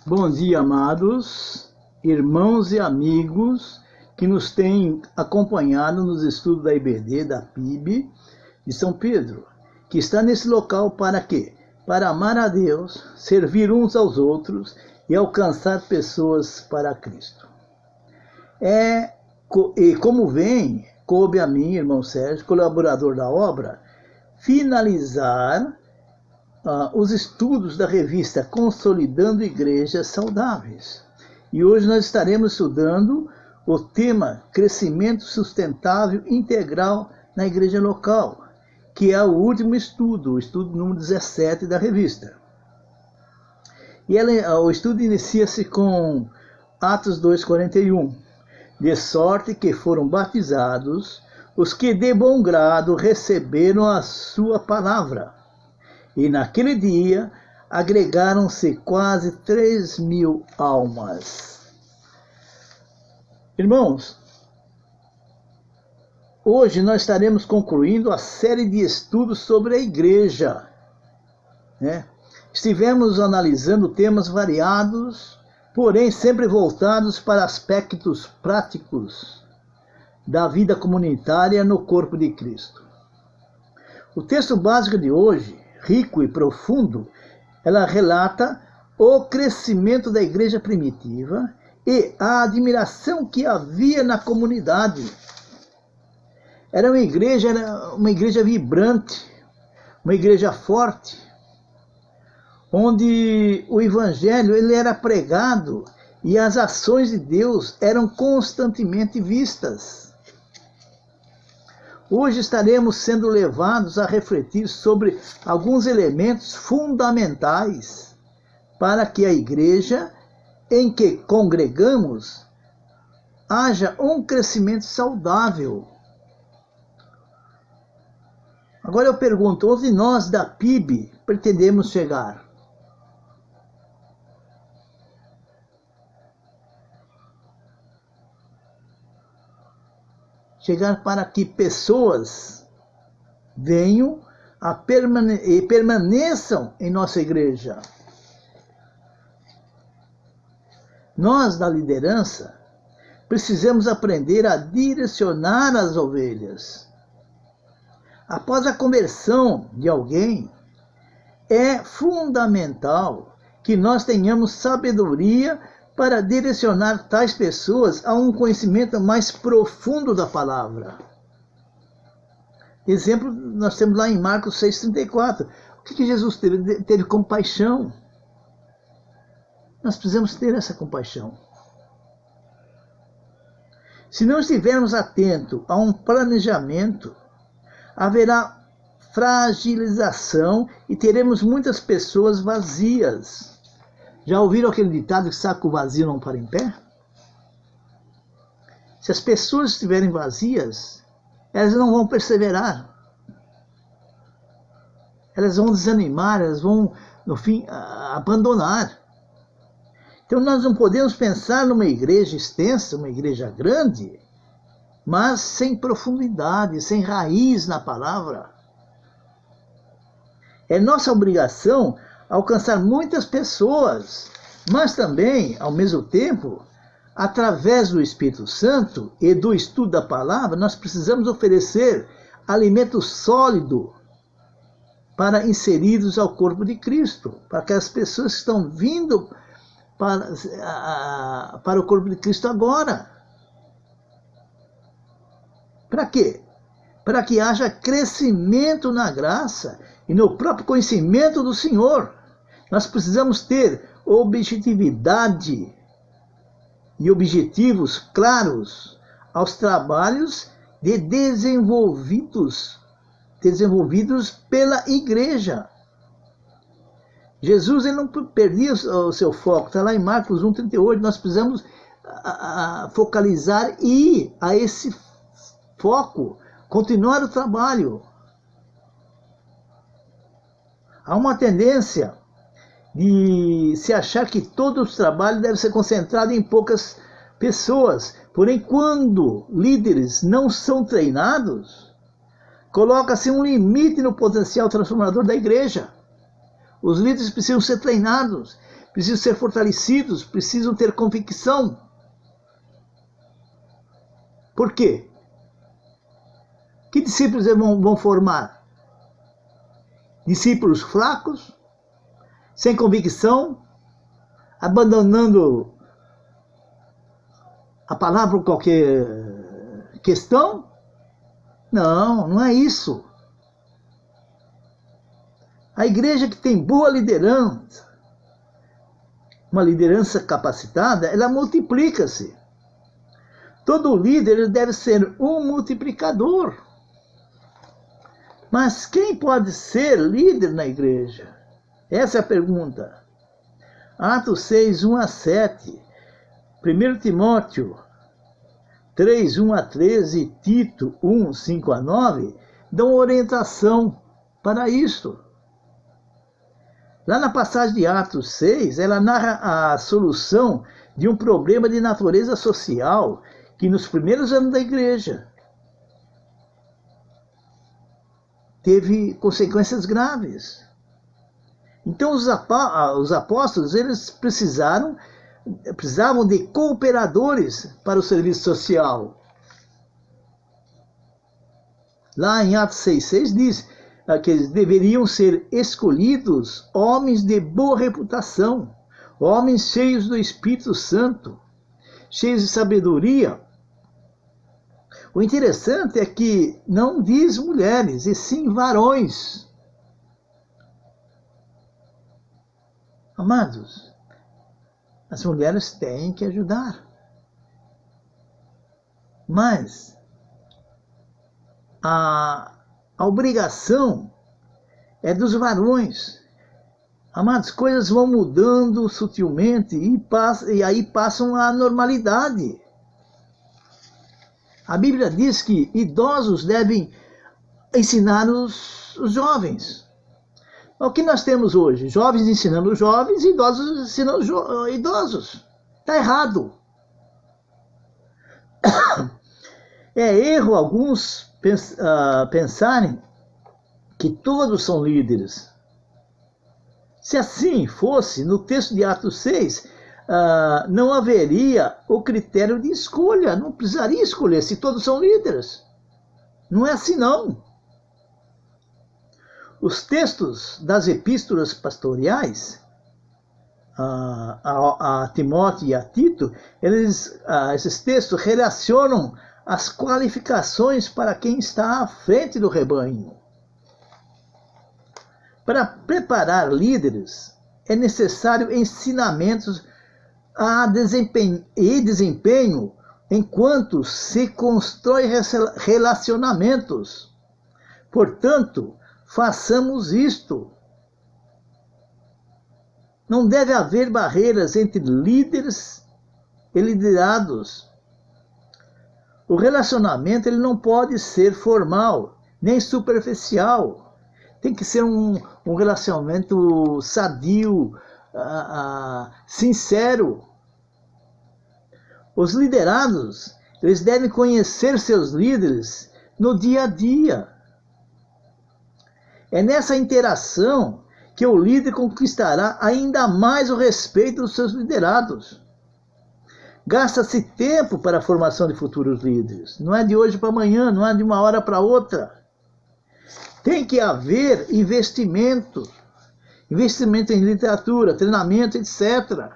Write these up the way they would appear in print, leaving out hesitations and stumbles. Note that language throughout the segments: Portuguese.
Bom dia, amados irmãos e amigos que nos têm acompanhado nos estudos da IBD, da PIB de São Pedro, que está nesse local para quê? Para amar a Deus, servir uns aos outros e alcançar pessoas para Cristo. E como vem, coube a mim, irmão Sérgio, colaborador da obra, finalizar os estudos da revista Consolidando Igrejas Saudáveis. E hoje nós estaremos estudando o tema Crescimento Sustentável Integral na Igreja Local, que é o último estudo, o estudo número 17 da revista. E o estudo inicia-se com Atos 2,41. De sorte que foram batizados os que de bom grado receberam a sua palavra. E naquele dia agregaram-se quase 3.000 almas. Irmãos, hoje nós estaremos concluindo a série de estudos sobre a igreja. Estivemos analisando temas variados, porém sempre voltados para aspectos práticos da vida comunitária no corpo de Cristo. O texto básico de hoje, rico e profundo, ela relata o crescimento da igreja primitiva e a admiração que havia na comunidade. Era uma igreja vibrante, uma igreja forte, onde o evangelho ele era pregado e as ações de Deus eram constantemente vistas. Hoje estaremos sendo levados a refletir sobre alguns elementos fundamentais para que a igreja em que congregamos haja um crescimento saudável. Agora eu pergunto, onde nós da PIB pretendemos chegar? Chegar para que pessoas venham e permaneçam em nossa igreja. Nós, da liderança, precisamos aprender a direcionar as ovelhas. Após a conversão de alguém, é fundamental que nós tenhamos sabedoria para direcionar tais pessoas a um conhecimento mais profundo da palavra. Exemplo, nós temos lá em Marcos 6,34. O que Jesus teve? Teve compaixão. Nós precisamos ter essa compaixão. Se não estivermos atentos a um planejamento, haverá fragilização e teremos muitas pessoas vazias. Já ouviram aquele ditado que saco vazio não para em pé? Se as pessoas estiverem vazias, elas não vão perseverar. Elas vão desanimar, elas vão, no fim, abandonar. Então nós não podemos pensar numa igreja extensa, uma igreja grande, mas sem profundidade, sem raiz na palavra. É nossa obrigação alcançar muitas pessoas, mas também, ao mesmo tempo, através do Espírito Santo e do estudo da palavra, nós precisamos oferecer alimento sólido para inseridos ao corpo de Cristo, para aquelas pessoas que estão vindo para o corpo de Cristo agora. Para quê? Para que haja crescimento na graça e no próprio conhecimento do Senhor. Nós precisamos ter objetividade e objetivos claros aos trabalhos desenvolvidos pela igreja. Jesus ele não perdia o seu foco, está lá em Marcos 1,38. Nós precisamos focalizar e a esse foco continuar o trabalho. Há uma tendência de se achar que todo o trabalho deve ser concentrado em poucas pessoas. Porém, quando líderes não são treinados, coloca-se um limite no potencial transformador da igreja. Os líderes precisam ser treinados, precisam ser fortalecidos, precisam ter convicção. Por quê? Que discípulos eles vão formar? Discípulos fracos, sem convicção, abandonando a palavra por qualquer questão? Não, não é isso. A igreja que tem boa liderança, uma liderança capacitada, ela multiplica-se. Todo líder deve ser um multiplicador. Mas quem pode ser líder na igreja? Essa é a pergunta. Atos 6, 1 a 7, 1 Timóteo 3, 1 a 13 e Tito 1, 5 a 9 dão orientação para isso. Lá na passagem de Atos 6, ela narra a solução de um problema de natureza social que nos primeiros anos da igreja teve consequências graves. Então os apóstolos, eles precisavam de cooperadores para o serviço social. Lá em Atos 6,6 diz que eles deveriam ser escolhidos homens de boa reputação, homens cheios do Espírito Santo, cheios de sabedoria. O interessante é que não diz mulheres, e sim varões. Amados, as mulheres têm que ajudar. Mas a obrigação é dos varões. Amados, coisas vão mudando sutilmente e aí passam à normalidade. A Bíblia diz que idosos devem ensinar os jovens. O que nós temos hoje? Jovens ensinando jovens e idosos ensinando idosos. Está errado. É erro alguns pensarem que todos são líderes. Se assim fosse, no texto de Atos 6, não haveria o critério de escolha. Não precisaria escolher se todos são líderes. Não é assim, não. Os textos das epístolas pastorais a Timóteo e a Tito, esses textos relacionam as qualificações para quem está à frente do rebanho. Para preparar líderes, é necessário ensinamentos e desempenho enquanto se constrói relacionamentos. Portanto, façamos isto. Não deve haver barreiras entre líderes e liderados. O relacionamento ele não pode ser formal, nem superficial. Tem que ser um relacionamento sadio, sincero. Os liderados, eles devem conhecer seus líderes no dia a dia. É nessa interação que o líder conquistará ainda mais o respeito dos seus liderados. Gasta-se tempo para a formação de futuros líderes. Não é de hoje para amanhã, não é de uma hora para outra. Tem que haver investimento em literatura, treinamento, etc.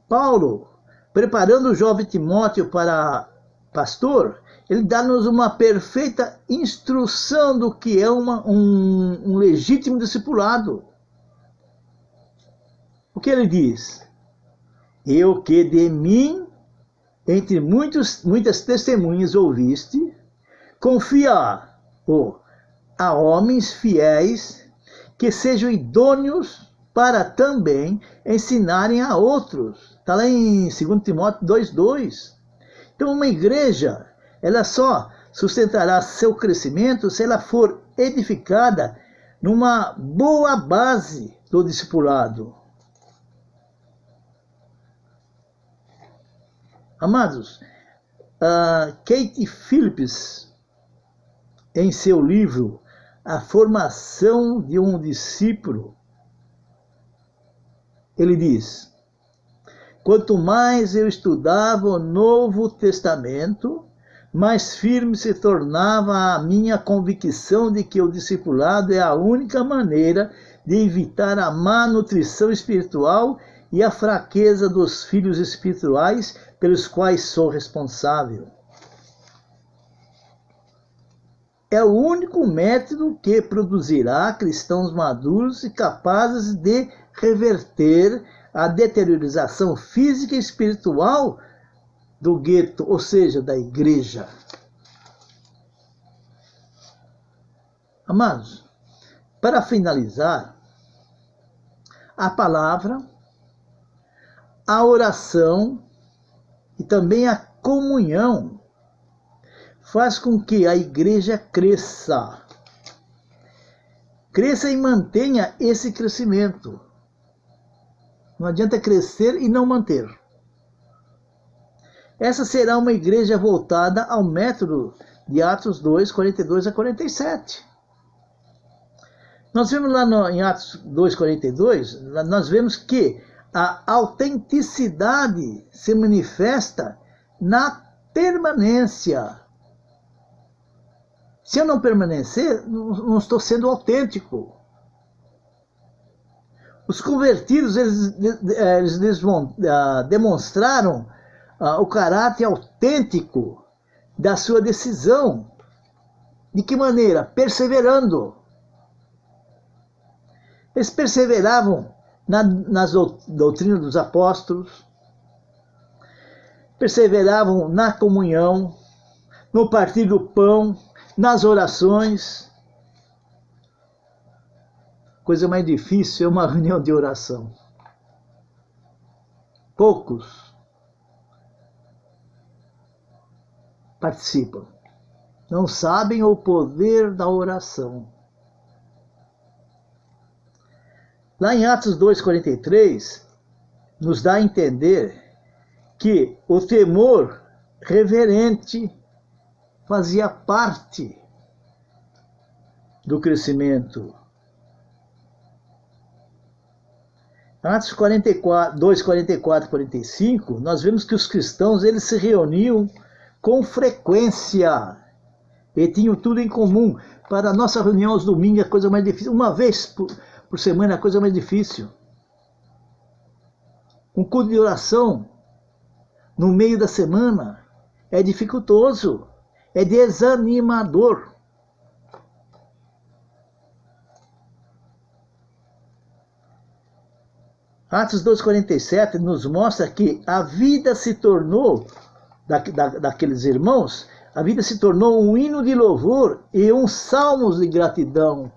Paulo, preparando o jovem Timóteo para pastor, ele dá-nos uma perfeita instrução do que é um legítimo discipulado. O que ele diz? Eu que de mim, entre muitas testemunhas ouviste, confia a homens fiéis que sejam idôneos para também ensinarem a outros. Está lá em 2 Timóteo 2,2. Então uma igreja, ela só sustentará seu crescimento se ela for edificada numa boa base do discipulado. Amados, Kate Phillips, em seu livro A Formação de um Discípulo, ele diz: quanto mais eu estudava o Novo Testamento, mais firme se tornava a minha convicção de que o discipulado é a única maneira de evitar a má nutrição espiritual e a fraqueza dos filhos espirituais pelos quais sou responsável. É o único método que produzirá cristãos maduros e capazes de reverter a deteriorização física e espiritual do gueto, ou seja, da igreja. Amados, para finalizar, a palavra, a oração e também a comunhão faz com que a igreja cresça. Cresça e mantenha esse crescimento. Não adianta crescer e não manter. Essa será uma igreja voltada ao método de Atos 2, 42 a 47. Nós vemos lá em Atos 2, 42, nós vemos que a autenticidade se manifesta na permanência. Se eu não permanecer, não estou sendo autêntico. Os convertidos, eles demonstraram o caráter autêntico da sua decisão. De que maneira? Perseverando. Eles perseveravam nas doutrinas dos apóstolos, perseveravam na comunhão, no partir do pão, nas orações. Coisa mais difícil é uma reunião de oração. Poucos participam. Não sabem o poder da oração. Lá em Atos 2,43, nos dá a entender que o temor reverente fazia parte do crescimento. Atos 2, 44 e 45, nós vemos que os cristãos eles se reuniam com frequência e tinham tudo em comum. Para a nossa reunião aos domingos é a coisa mais difícil. Uma vez por semana é a coisa mais difícil. Um culto de oração no meio da semana é dificultoso, é desanimador. Atos 2,47 nos mostra que a vida se tornou, daqueles irmãos, a vida se tornou um hino de louvor e um salmos de gratidão.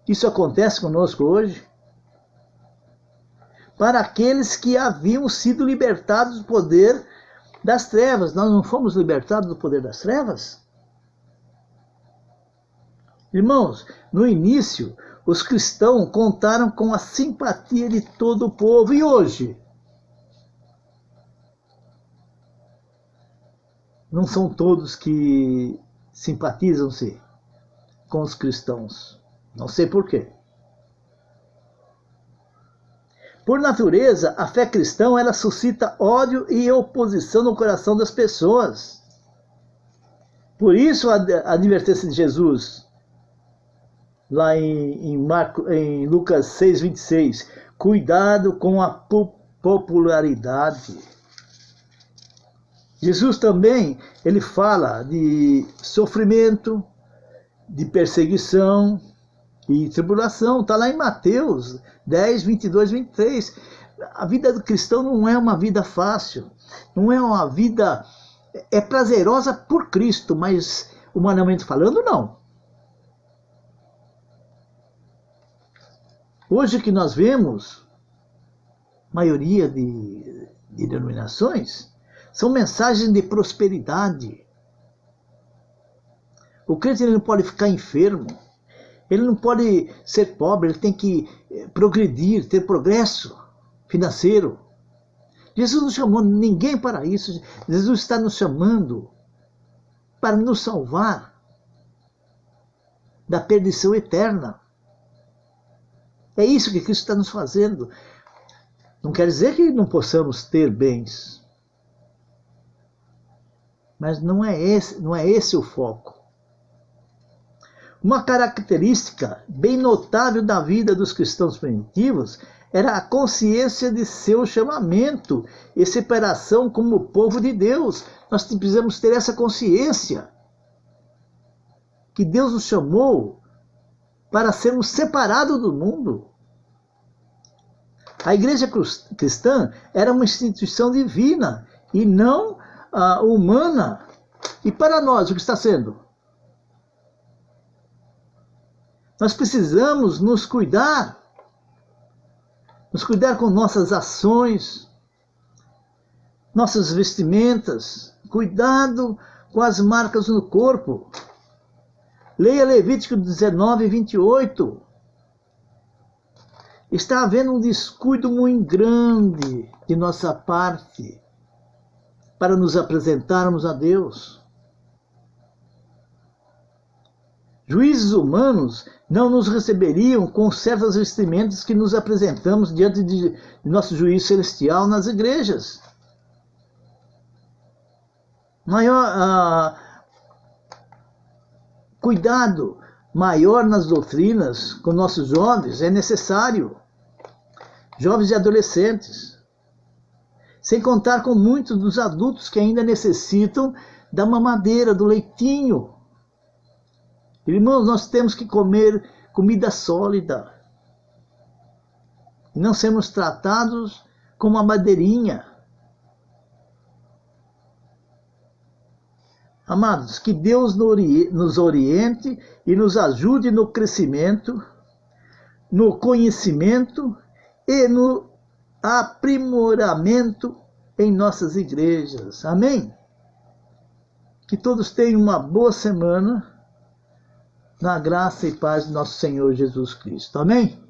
Isso acontece conosco hoje. Para aqueles que haviam sido libertados do poder das trevas. Nós não fomos libertados do poder das trevas? Irmãos, no início, os cristãos contaram com a simpatia de todo o povo. E hoje? Não são todos que simpatizam-se com os cristãos. Não sei por quê. Por natureza, a fé cristã ela suscita ódio e oposição no coração das pessoas. Por isso a advertência de Jesus, lá em Lucas 6,26, cuidado com a popularidade. Jesus também, ele fala de sofrimento, de perseguição e tribulação. Está lá em Mateus 10, 22, 23. A vida do cristão não é uma vida fácil, não é uma vida... É prazerosa por Cristo, mas humanamente falando, não. Hoje que nós vemos, maioria de denominações, são mensagens de prosperidade. O crente ele não pode ficar enfermo, ele não pode ser pobre, ele tem que progredir, ter progresso financeiro. Jesus não chamou ninguém para isso. Jesus está nos chamando para nos salvar da perdição eterna. É isso que Cristo está nos fazendo. Não quer dizer que não possamos ter bens. Mas não é esse o foco. Uma característica bem notável da vida dos cristãos primitivos era a consciência de seu chamamento e separação como povo de Deus. Nós precisamos ter essa consciência que Deus nos chamou para sermos separados do mundo. A igreja cristã era uma instituição divina e não humana. E para nós, o que está sendo? Nós precisamos nos cuidar com nossas ações, nossas vestimentas, cuidado com as marcas no corpo. Leia Levítico 19, 28. Está havendo um descuido muito grande de nossa parte para nos apresentarmos a Deus. Juízes humanos não nos receberiam com certas vestimentas que nos apresentamos diante de nosso juízo celestial nas igrejas. Cuidado maior nas doutrinas com nossos jovens é necessário. Jovens e adolescentes. Sem contar com muitos dos adultos que ainda necessitam da mamadeira, do leitinho. Irmãos, nós temos que comer comida sólida. E não sermos tratados como uma madeirinha. Amados, que Deus nos oriente e nos ajude no crescimento, no conhecimento e no aprimoramento em nossas igrejas. Amém? Que todos tenham uma boa semana na graça e paz do nosso Senhor Jesus Cristo. Amém?